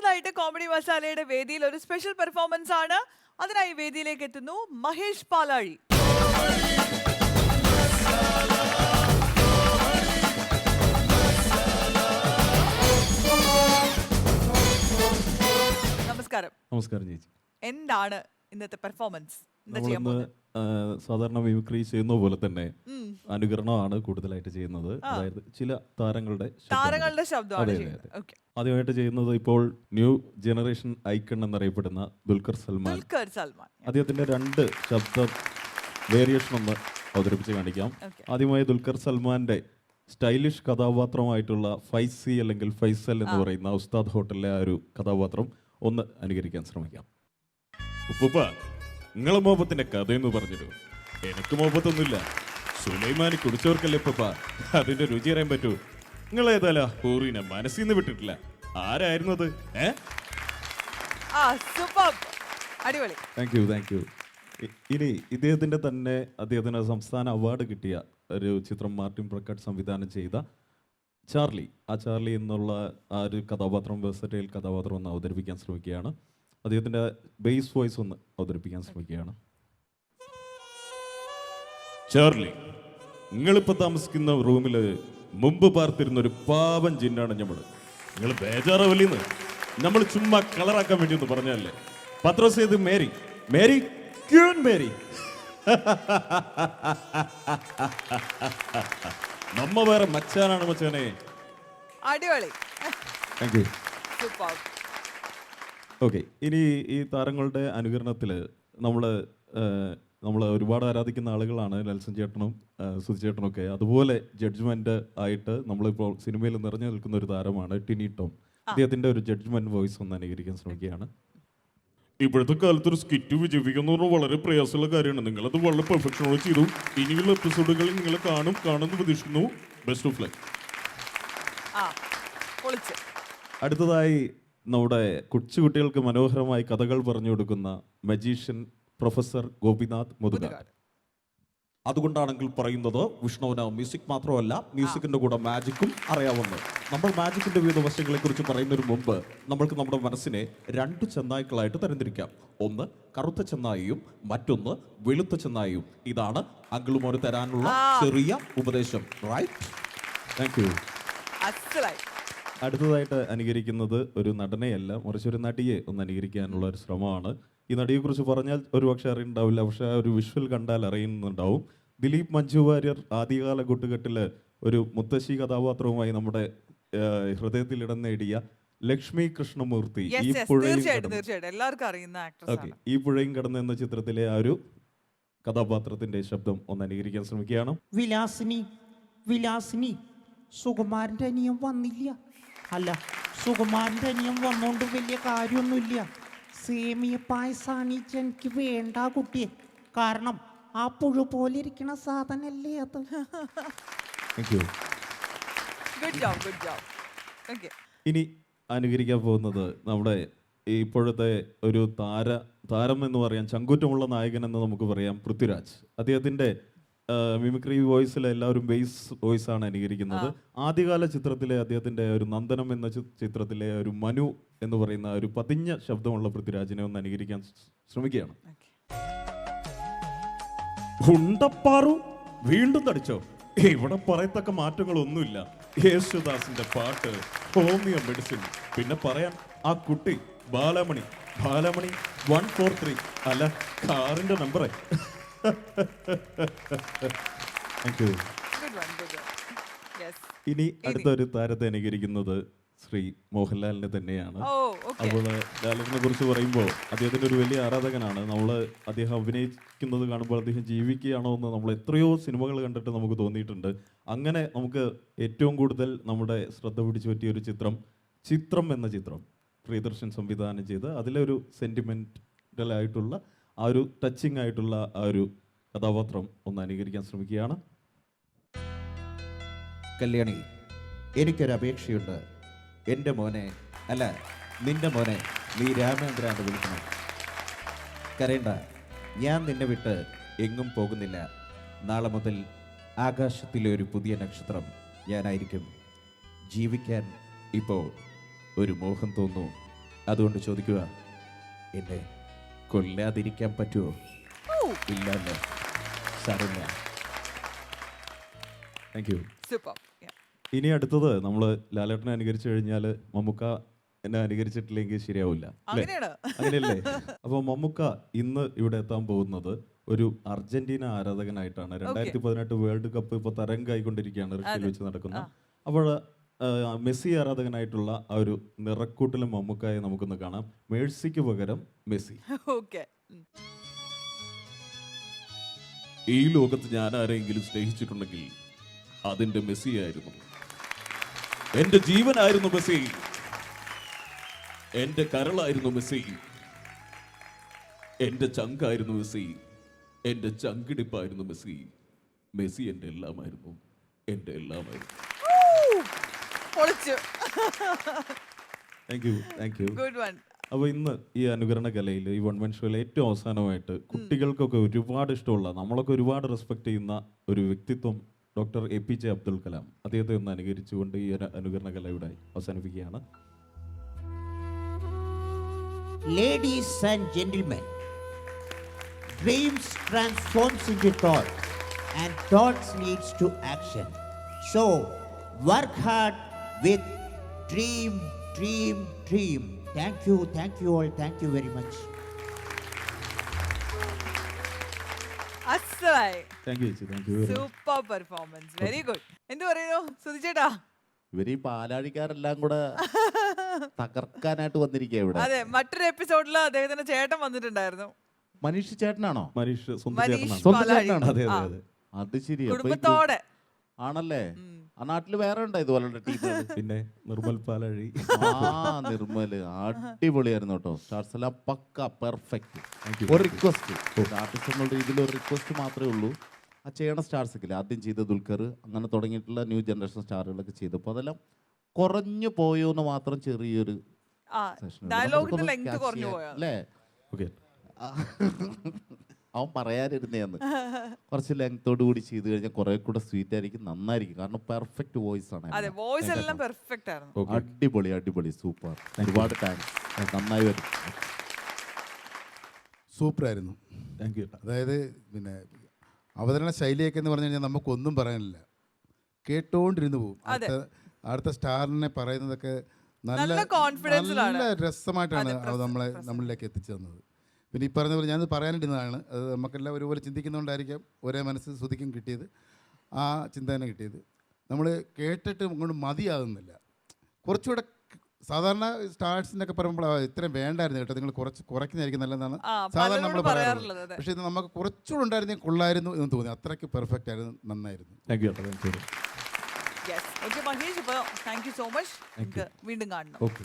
അടുത്തതായിട്ട് കോമഡി മസാലയുടെ വേദിയിൽ ഒരു സ്പെഷ്യൽ പെർഫോമൻസ് ആണ്. അതിനായി വേദിയിലേക്ക് എത്തുന്നു മഹേഷ് പാലാഴി. നമസ്കാരം. നമസ്കാരം ചേച്ചി. എന്താണ് ഇന്നത്തെ പെർഫോമൻസ്? സാധാരണ മിമിക്രി ചെയ്യുന്ന പോലെ തന്നെ അനുകരണമാണ് കൂടുതലായിട്ട് ചെയ്യുന്നത്. അതായത് ചില താരങ്ങളുടെ ശബ്ദമാണ്. ആദ്യമായിട്ട് ചെയ്യുന്നത് ഇപ്പോൾ ന്യൂ ജനറേഷൻ ഐക്കൺ എന്നറിയപ്പെടുന്ന ദുൽഖർ സൽമാൻ. അദ്ദേഹത്തിന്റെ 2 ശബ്ദ വേരിയേഷൻ ഒന്ന് അവതരിപ്പിച്ച് കാണിക്കാം. ആദ്യമായി ദുൽഖർ സൽമാന്റെ സ്റ്റൈലിഷ് കഥാപാത്രമായിട്ടുള്ള ഫൈസി അല്ലെങ്കിൽ ഫൈസൽ എന്ന് പറയുന്ന ഉസ്താദ് ഹോട്ടലിലെ ആ ഒരു കഥാപാത്രം ഒന്ന് അനുകരിക്കാൻ ശ്രമിക്കാം. ഉപ്പുപ്പ, നിങ്ങളെ മോഹത്തിന്റെ കഥയെന്ന് പറഞ്ഞിട്ടു. എനിക്ക് മോഹത്തൊന്നുമില്ല. സുലൈമാനി കുടിച്ചവർക്കല്ലേ ഉപ്പുപ്പ അതിന്റെ രുചി അറിയാൻ പറ്റൂ. നിങ്ങൾ ഏതായാലും ഹൂറിനെ മനസ്സിൽ നിന്ന് വിട്ടിട്ടില്ല. ആരായിരുന്നു അത്? Thank you. ഇനി അദ്ദേഹത്തിന് സംസ്ഥാന അവാർഡ് കിട്ടിയ ഒരു ചിത്രം മാർട്ടിൻ പ്രക്കാട്ട് സംവിധാനം ചെയ്ത ചാർലി. ആ ചാർലി എന്നുള്ള ആ ഒരു കഥാപാത്രം, വെർസറ്റൈൽ കഥാപാത്രം ഒന്ന് അവതരിപ്പിക്കാൻ ശ്രമിക്കുകയാണ്. അദ്ദേഹത്തിന്റെ ബേസ് വോയിസ് ഒന്ന് അവതരിപ്പിക്കാൻ ശ്രമിക്കുകയാണ്. ചാർലി, നിങ്ങളിപ്പോ താമസിക്കുന്ന റൂമില് മുമ്പ് പാർത്തിരുന്ന ഒരു പാവം ജിന്നാണ് നമ്മൾ. നിങ്ങൾ ബേജാറാവല്ലിന്ന് നമ്മൾ ചുമ്മാ കളറാക്കാൻ വേണ്ടി ഒന്ന് പറഞ്ഞല്ലേ. പത്രോസ് ചെയ്ത് മേരി മേരി ക്യൂൻ മേരി. നമ്മ വേറെ മച്ചാനാണ് മച്ചാനെ. അടിപൊളി. Thank you. ഓക്കെ, ഇനി ഈ താരങ്ങളുടെ അനുകരണത്തില് നമ്മൾ ഒരുപാട് ആരാധിക്കുന്ന ആളുകളാണ് നെൽസൺ ചേട്ടനും സുധി ചേട്ടനും ഒക്കെ. അതുപോലെ ജഡ്ജ്മെന്റ് ആയിട്ട് നമ്മളിപ്പോൾ സിനിമയിൽ നിറഞ്ഞു നിൽക്കുന്ന ഒരു താരമാണ് ടിനി ടോം. അദ്ദേഹത്തിന്റെ ഒരു ജഡ്ജ്മെന്റ് വോയിസ് ഒന്ന് അനുകരിക്കാൻ ശ്രമിക്കുകയാണ്. ഇപ്പോഴത്തെ കാലത്ത് ഒരു സ്കിറ്റ് വിജയിപ്പിക്കുന്ന വളരെ പ്രയാസമുള്ള കാര്യമാണ്. നിങ്ങളത് വളരെ പെർഫെക്ഷനോട് ചെയ്തു. ഇനിയുള്ള എപ്പിസോഡുകളിൽ നിങ്ങൾ കാണുമെന്ന് പ്രതീക്ഷിക്കുന്നു. Best of luck. അടുത്തതായി നമ്മുടെ കൊച്ചുകുട്ടികൾക്ക് മനോഹരമായി കഥകൾ പറഞ്ഞു കൊടുക്കുന്ന മജീഷ്യൻ പ്രൊഫസർ ഗോപിനാഥ് മുതുകാട്. അതുകൊണ്ടാണെങ്കിൽ പറയുന്നത് വിഷ്ണുവിന് മ്യൂസിക് മാത്രമല്ല, മ്യൂസിക്കിന്റെ കൂടെ മാജിക്കും അറിയാവുന്നത്. നമ്മൾ മാജിക്കിന്റെ വിവിധ വശങ്ങളെ കുറിച്ച് പറയുന്നതിന് മുമ്പ് നമ്മൾക്ക് നമ്മുടെ മനസ്സിനെ 2 ചെന്നായ്ക്കളായിട്ട് തരംതിരിക്കാം. ഒന്ന് കറുത്ത ചെന്നായിയും മറ്റൊന്ന് വെളുത്ത ചെന്നായിയും. ഇതാണ് അങ്കിളുമോന് തരാനുള്ള ചെറിയ ഉപദേശം. റൈറ്റ്? Thank you. അടുത്തതായിട്ട് അനുകരിക്കുന്നത് ഒരു നടനെയല്ല, മറിച്ച് ഒരു നടിയെ ഒന്ന് അനുകരിക്കാനുള്ള ഒരു ശ്രമമാണ്. ഈ നടിയെ കുറിച്ച് പറഞ്ഞാൽ ഒരുപക്ഷെ അറിയുന്നുണ്ടാവില്ല, പക്ഷെ ഒരു വിഷ്വൽ കണ്ടാൽ അറിയുന്നുണ്ടാവും. ദിലീപ് മഞ്ജു വാര്യർ ആദ്യകാല കൂട്ടുകെട്ടില് ഒരു മുത്തശ്ശി കഥാപാത്രവുമായി നമ്മുടെ ഹൃദയത്തിൽ ഇടം നേടിയ ലക്ഷ്മി കൃഷ്ണമൂർത്തി. ഈ പുഴയും കടന്ന് എന്ന ചിത്രത്തിലെ ആ ഒരു കഥാപാത്രത്തിന്റെ ശബ്ദം ഒന്ന് അനുകരിക്കാൻ ശ്രമിക്കുകയാണ്. വിലാസിനി സുകുമാരന്റെ അനിയൻ വന്നില്ല. അല്ല, സുകുമാരന്റെ അനിയൻ വന്നോണ്ട് വലിയ കാര്യമൊന്നുമില്ല. സേമിയ പായസാണ് എനിക്ക് വേണ്ട കുട്ടിയെ. കാരണം ആ പുഴു പോലെ ഇരിക്കണ സാധനല്ലേ അത്. ഇനി അനുകരിക്കാൻ പോകുന്നത് നമ്മുടെ ഇപ്പോഴത്തെ ഒരു താരം എന്ന് പറയാൻ ചങ്കൂറ്റമുള്ള നായകൻ എന്ന് നമുക്ക് പറയാം, പൃഥ്വിരാജ്. അദ്ദേഹത്തിന്റെ മിമിക്രി വോയിസിലെ എല്ലാവരും ബേസ് വോയിസ് ആണ് അനുകരിക്കുന്നത്. ആദ്യകാല ചിത്രത്തിലെ അദ്ദേഹത്തിന്റെ ഒരു നന്ദനം എന്ന ചിത്രത്തിലെ ഒരു മനു എന്ന് പറയുന്ന ഒരു പതിഞ്ഞ ശബ്ദമുള്ള പൃഥ്വിരാജിനെ ഒന്ന് അനുകരിക്കാൻ ശ്രമിക്കുകയാണ്. ഉണ്ടപ്പാറു വീണ്ടും തടിച്ചോ? ഇവിടെ പറയത്തക്ക മാറ്റങ്ങളൊന്നുമില്ല. യേശുദാസിന്റെ പാട്ട്, ഹോമിയോ മെഡിസിൻ, പിന്നെ പറയാൻ ആ കുട്ടി ബാലമണി 143. അല്ല, കാറിന്റെ നമ്പറേ. ഇനി അടുത്തൊരു താരത്തെ അനുകരിക്കുന്നത് ശ്രീ മോഹൻലാലിനെ തന്നെയാണ്. അപ്പോൾ ലാലിനെ കുറിച്ച് പറയുമ്പോൾ അദ്ദേഹത്തിന്റെ ഒരു വലിയ ആരാധകനാണ്. അദ്ദേഹം അഭിനയിക്കുന്നത് കാണുമ്പോൾ അദ്ദേഹം ജീവിക്കുകയാണോ എന്ന് നമ്മൾ എത്രയോ സിനിമകൾ കണ്ടിട്ട് നമുക്ക് തോന്നിയിട്ടുണ്ട്. അങ്ങനെ നമുക്ക് ഏറ്റവും കൂടുതൽ നമ്മുടെ ശ്രദ്ധ പിടിച്ചു പറ്റിയ ഒരു ചിത്രം എന്ന ചിത്രം പ്രിയദർശൻ സംവിധാനം ചെയ്ത് അതിലെ ഒരു സെന്റിമെന്റൽ ആയിട്ടുള്ള ആ ഒരു ടച്ചിങ് ആയിട്ടുള്ള ആ ഒരു കഥാപാത്രം ഒന്ന് അനുകരിക്കാൻ ശ്രമിക്കുകയാണ്. കല്യാണി, എനിക്കൊരു അപേക്ഷയുണ്ട്. എൻ്റെ മോനെ, അല്ല നിന്റെ മോനെ നീ രാമേന്ദ്രനാണ് വിളിക്കണം. കരയണ്ട, ഞാൻ നിന്നെ വിട്ട് എങ്ങും പോകുന്നില്ല. നാളെ മുതൽ ആകാശത്തിലെ ഒരു പുതിയ നക്ഷത്രം ഞാനായിരിക്കും. ജീവിക്കാൻ ഇപ്പോൾ ഒരു മോഹം തോന്നുന്നു. അതുകൊണ്ട് ചോദിക്കുക, എന്നെ കൊല്ലാതിരിക്കാൻ പറ്റുമോ? ഇല്ലല്ലേ? സാരമില്ല. Thank you. സൂപ്പർ. ഇനി അടുത്തത് നമ്മൾ ലാലേട്ടനെ അനുകരിച്ചു കഴിഞ്ഞാൽ മമ്മൂക്ക എന്നെ അനുകരിച്ചിട്ടില്ലെങ്കിൽ ശരിയാവില്ല, അല്ലേ? അങ്ങനെയാണ്. അങ്ങനെയല്ലേ? അപ്പോൾ മമ്മൂക്ക ഇന്ന് ഇവിടെ എത്താൻ പോകുന്നത് ഒരു അർജന്റീന ആരാധകനായിട്ടാണ്. 2018 വേൾഡ് കപ്പ് ഇപ്പോൾ തരംഗായിക്കൊണ്ടിരിക്കുകയാണ് റഷ്യയിൽ വെച്ച് നടക്കുന്ന. അപ്പോൾ മെസ്സി ആരാധകനായിട്ടുള്ള ആ ഒരു നിറക്കൂട്ടിലും മമ്മൂക്കായെ നമുക്കൊന്ന് കാണാം. മേഴ്സിക്ക് പകരം മെസ്സി. ഓക്കെ. ഈ ലോകത്ത് ഞാൻ ആരെങ്കിലും സ്നേഹിച്ചിട്ടുണ്ടെങ്കിൽ അതിന്റെ മെസ്സി ആയിരുന്നു. എന്റെ ജീവനായിരുന്നു മെസ്സി. എന്റെ കരളായിരുന്നു മെസ്സി. എന്റെ ചങ്കായിരുന്നു മെസ്സി. എന്റെ ചങ്കിടിപ്പായിരുന്നു മെസ്സി. മെസ്സി എന്റെ എല്ലാമായിരുന്നു. എന്റെ എല്ലാമായിരുന്നു. Thank you, thank you. Good one. അപ്പോൾ ഇന്ന് ഈ അനുകരണ കലയിൽ ഈ വൺ മൻ ഷോയിൽ ഏറ്റവും അവസാനമായിട്ട് കുട്ടികൾക്കൊക്കെ ഒരുപാട് ഇഷ്ടമുള്ള, നമ്മളൊക്കെ ഒരുപാട് റെസ്പെക്ട് ചെയ്യുന്ന ഒരു വ്യക്തിത്വം ഡോക്ടർ APJ അബ്ദുൽ കലാം. അദ്ദേഹത്തെ ഒന്ന് അനുകരിച്ചുകൊണ്ട് ഈ അനുകരണ കല ഇവിടെ അവസാനിപ്പിക്കുകയാണ്. Ladies and gentlemen, dreams transforms into thoughts and thoughts leads to action. So work hard with dream, dream, dream. Thank you all, thank you very much. അസ്സലായി. താങ്ക് യു ചേച്ചി, thank you. Super performance. Very good. എന്ത് പറയുന്നു സുധിച്ചേട്ടാ? ഇവര് ഈ പാലാഴിക്കാരെല്ലാം കൂടെ തകർക്കാനായിട്ട് വന്നിരിക്കുക ഇവിടെ. അതെ, മറ്റൊരു എപ്പിസോഡിൽ അദ്ദേഹത്തിന്റെ ചേട്ടൻ വന്നിട്ടുണ്ടായിരുന്നു. മനീഷ് ചേട്ടനാണോ? മനീഷ് സ്വന്തം മനീഷ് ചേട്ടനാണ്. സ്വന്തം പാലാഴി. ചേട്ടനാണോ? അതെ ആ, അതെ അതെ. അത് ശരി. അപ്പൊ ഈ കുടുംബത്തോടെ. ആണല്ലേ? ആ നാട്ടില് വേറെ ഉണ്ടോ ഇതുപോലുള്ള ടീമുകൾ? പിന്നെ നിർമ്മൽ പാലഴി. ആ നിർമ്മല് അടിപൊളിയായിരുന്നു കേട്ടോ. സ്റ്റാർസ് എല്ലാം പക്ക പെർഫെക്റ്റ്. Thank you. ഒരു റിക്വസ്റ്റ്, ആർട്ടിസ്റ്റ് എന്നുള്ള രീതിയിൽ ഒരു റിക്വസ്റ്റ് മാത്രമേ ഉള്ളൂ. ആ ചെയ്യണ സ്റ്റാർസ് ഒക്കെ ആദ്യം ചെയ്ത ദുൽഖർ, അങ്ങനെ തുടങ്ങിയിട്ടുള്ള ന്യൂ ജനറേഷൻ സ്റ്റാറുകളൊക്കെ ചെയ്തപ്പോൾ അതെല്ലാം കുറഞ്ഞു പോയോ എന്ന് മാത്രം ചെറിയൊരു ഡയലോഗിന്റെ ലെങ്ത് കുറഞ്ഞു പോയോ? അല്ലേ? ഓക്കെ. അവൻ പറയാനിരുന്നേന്ന് കുറച്ച് ലെങ്തോട് കൂടി ചെയ്ത് കഴിഞ്ഞാൽ കുറെ കൂടെ സ്വീറ്റ് ആയിരിക്കും, നന്നായിരിക്കും. കാരണം പെർഫെക്റ്റ് വോയിസ് ആണ്. അതെ, വോയിസ് എല്ലാം പെർഫെക്റ്റ് ആയിരുന്നു. അടിപൊളി അടിപൊളി, സൂപ്പർ. ഒരുപാട് താങ്ക്സ്. നന്നായി വരും. സൂപ്പറായിരുന്നു. Thank you. അതായത് പിന്നെ അവതരണ ശൈലിയൊക്കെ എന്ന് പറഞ്ഞു കഴിഞ്ഞാൽ നമുക്കൊന്നും പറയാനില്ല, കേട്ടോണ്ടിരുന്നു പോകും. അടുത്ത സ്റ്റാറിനെ പറയുന്നതൊക്കെ നല്ല കോൺഫിഡൻസിലാണ്, നല്ല രസമായിട്ടാണ് നമ്മളിലേക്ക് എത്തിച്ചു തന്നത്. പിന്നെ ഈ പറഞ്ഞ പോലെ ഞാനത് പറയാനിരുന്നതാണ്. അത് നമുക്കെല്ലാം ഒരുപോലെ ചിന്തിക്കുന്നതുകൊണ്ടായിരിക്കാം ഒരേ മനസ്സ് ശ്രുതിക്കും കിട്ടിയത്, ആ ചിന്ത തന്നെ കിട്ടിയത്. നമ്മൾ കേട്ടിട്ട് അങ്ങോട്ട് മതിയാകുന്നില്ല. കുറച്ചുകൂടെ സാധാരണ സ്റ്റാർസിനൊക്കെ പറയുമ്പോൾ ഇത്രയും വേണ്ടായിരുന്നു കേട്ടോ, നിങ്ങൾ കുറയ്ക്കുന്നതായിരിക്കും നല്ലതെന്നാണ് സാധാരണ നമ്മൾ പറയാറുള്ളത്. പക്ഷേ ഇത് നമുക്ക് കുറച്ചുകൂടെ ഉണ്ടായിരുന്നെങ്കിൽ കൊള്ളായിരുന്നു എന്ന് തോന്നി. അത്രയ്ക്ക് പെർഫെക്റ്റ് ആയിരുന്നു, നന്നായിരുന്നു. Thank you. Thank U. Mahesh, thank you so much. വീണ്ടും കാണണം. ഓക്കെ.